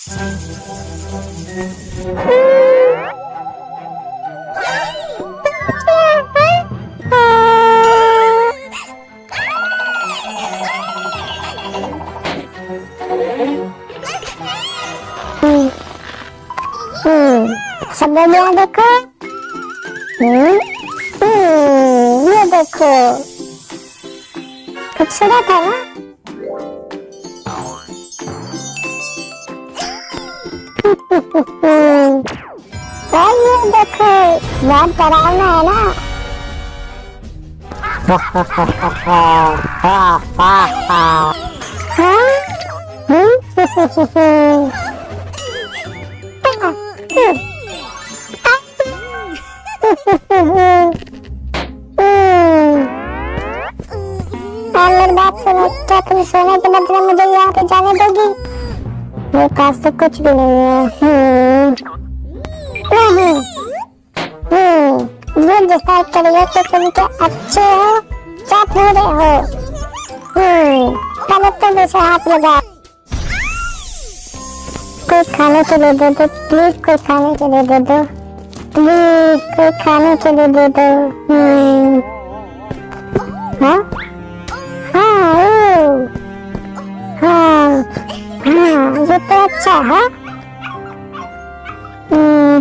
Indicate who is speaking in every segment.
Speaker 1: सब यहाँ देखो, ये देखो खूबसूरत है ना। और ये देखो बहुत डरावना है ना। मेरी बात सुनो, क्या तुम सोने के बदले मुझे यहाँ पे जाने दोगी? मेरे पास तो कुछ भी नहीं है। ये डिसाइड करिए कि तुम क्या अच्छे हो क्या बुरे हो। पहले तो मुझे हाथ लगा। कोई खाने के लिए दे दो प्लीज, कोई खाने के लिए दे दो प्लीज, कोई खाने के लिए दे दो। हाँ ये तो अच्छा है।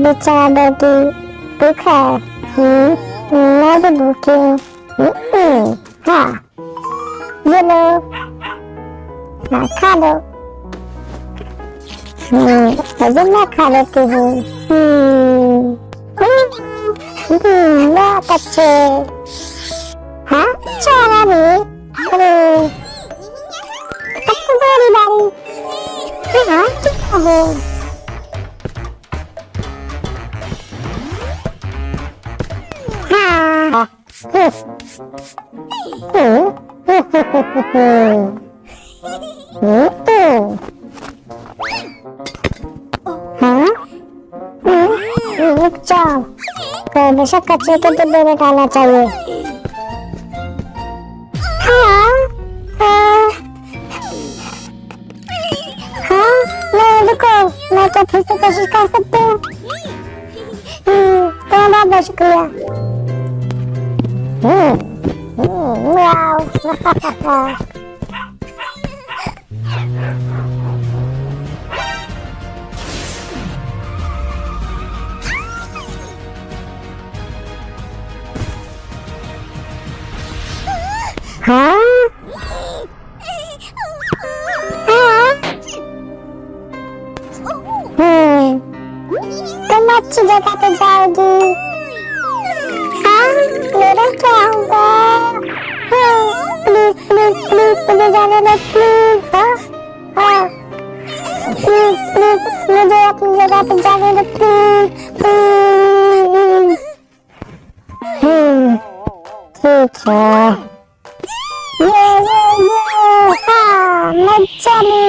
Speaker 1: बेचारा बेटी भूखा है। मैं भी भूखी हूँ। हाँ ये लो, हाँ खा लो। अभी मैं खा लेती हूँ। बहुत अच्छे। हाँ चारा भी। अरे अब तो बड़ी बारी। हाँ क्या हो? हाँ रुक जाओ, हमेशा कचरे के डिब्बे में डालना चाहिए। रुको, मैं क्या फिर से कोशिश कर सकती हूँ? बहुत बहुत शुक्रिया। हाँ तुम अच्छी जगह पे जाओगी। हाँ मेरा क्या होगा? प्लीज प्लीज प्लीज मुझे जाने दो प्लीज। हाँ प्लीज प्लीज मुझे अपनी जगह पे जाने दो प्लीज प्लीज। ठीक है। हाँ मैं चली।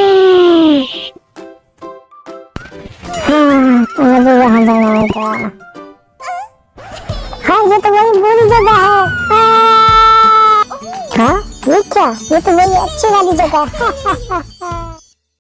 Speaker 1: मुझे यहाँ जाना होगा। हाँ ये तो वही बुरी जगह है। हाँ ये क्या? ये तो वही अच्छी वाली जगह है।